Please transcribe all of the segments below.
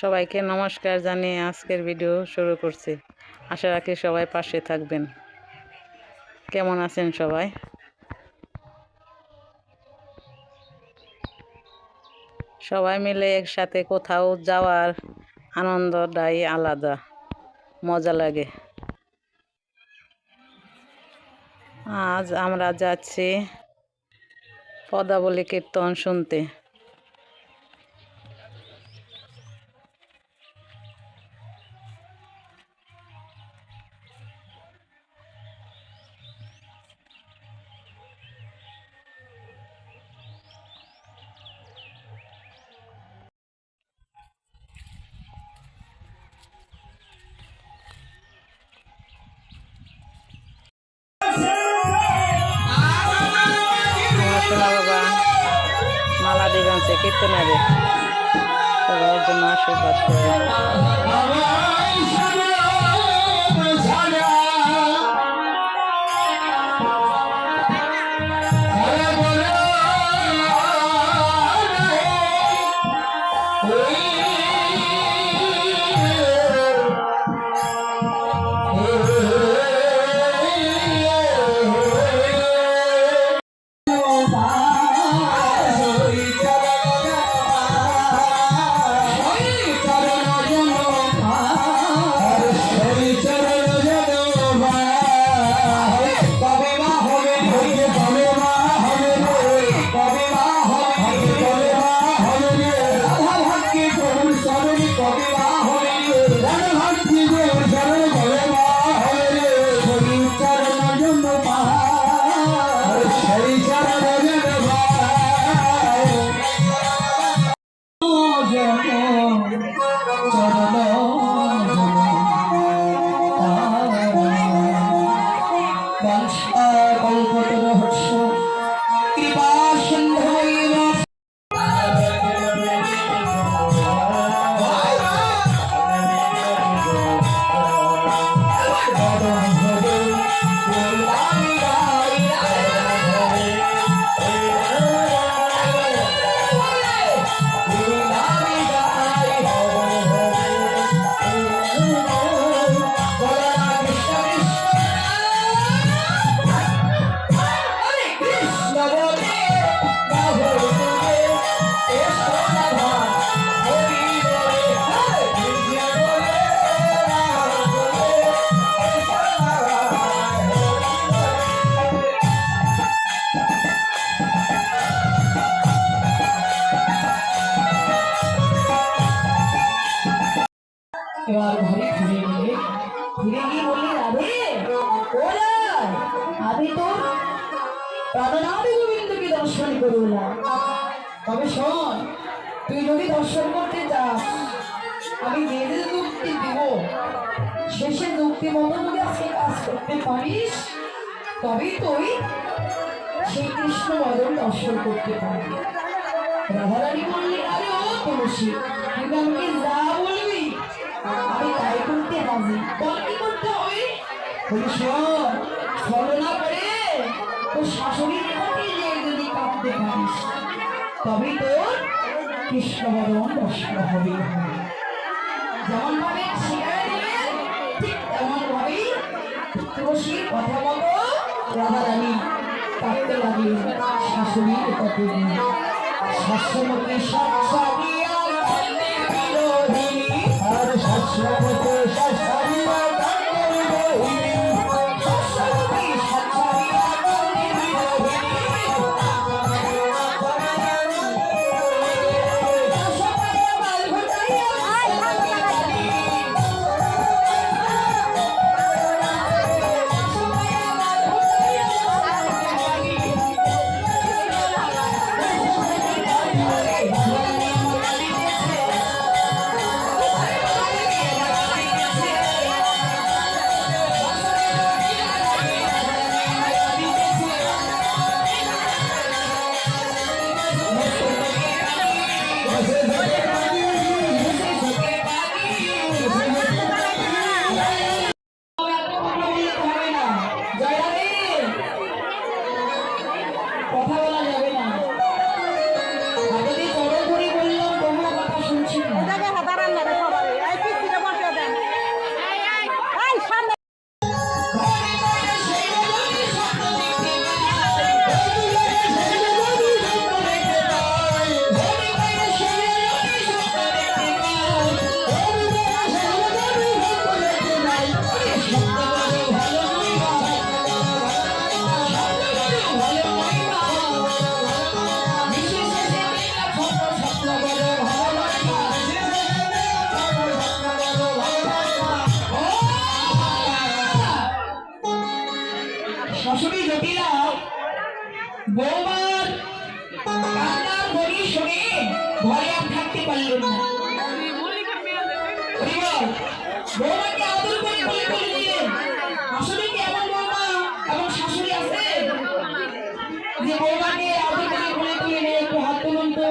সবাইকে নমস্কার জানিয়ে আজকের ভিডিও শুরু করছি। আশা রাখি সবাই পাশে থাকবেন। কেমন আছেন সবাই? সবাই মিলে একসাথে কোথাও যাওয়ার আনন্দটাই আলাদা, মজা লাগে। আজ আমরা যাচ্ছি পদাবলী কীর্তন শুনতে। আমার সোনা বাবা মালা দিগঞ্জে কীর্তনারে সবার জন্য আশীর্বাদ করে। এবার ঘরে ফিরে গিয়ে বললে রাধে আমি তো রাধানাথ গোবিন্দকে দর্শন করলাম। তবে শোন, তুই যদি দর্শন করতে চাস আমি যে যে যুক্তি দিব শেষে যুক্তি মতো যদি আজকে কাজ করতে পারিস তবেই তুই সেই কৃষ্ণ বদন দর্শন করতে পারবি। রাধারানী বললে আরে ও তুলসী কিন্তু আমাকে যা বলবি আমি তাই করতে রাজি। বল কি করতে হবে? বলি শোন, ছলনা করে তোর শাশুড়ির প্রতি যদি কাঁদতে পারিস তবেই তোর কৃষ্ণ বদন দর্শন হবে। যেমন ভাবে শিখায় দেবে ঠিক তেমন ভাবেই তুলসীর কথা মতো রাধারানী কাঁদতে লাগলেন শাশুড়ির কত শাশুড়কে শাশুড়িয়া বিরোধিনী আর শাশুড়কে শাশুড়িয়া বৌমার কান্নার ধ্বনি শুনে ঘরে আর থাকতে পারলেন না। এবার বৌমাকে আদর করে কোলে তুলে নিলেন। আসলে কি এমন বৌমা এবং শাশুড়ি আছে যে বৌমাকে আদর করে কোলে তুলে নিয়ে একটু হাত তুলুন তো?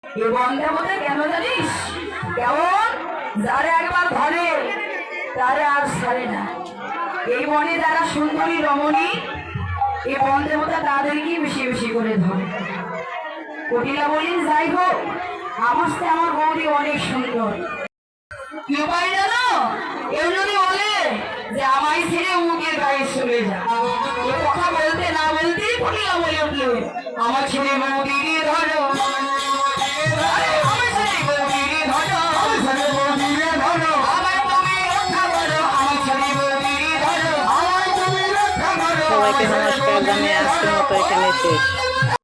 এ বন্ধের মধ্যে কেন জানিস? কেমন যারা একবার ধরে তারা আর ছাড়ে না। এই বনে যারা সুন্দরী রমণী, এই বন্ধের মধ্যে তাদেরকেই বেশি বেশি করে ধরে। কটিলা বলি যাই হোক, আমার চেয়ে আমার বৌদি অনেক সুন্দর। কি পাই জানো? কেউ যদি বলে যে আমায় ছেড়ে মুখের গায়ে চলে যা, এ কথা বলতে না বলতেই কটিলা বলে উঠলো, আমার ছেলে বৌদিকে ধরো, আমার ছেলে বৌদিকে ধরো, আমার ছেলে বৌদিকে ধরো, আমার বৌদি রক্ষা করো, আমার ছেলে বৌদিকে ধরো, আমার বৌদি রক্ষা করো। সবাইকে নমস্কার জানিয়ে আজকের মতো এখানে শেষ।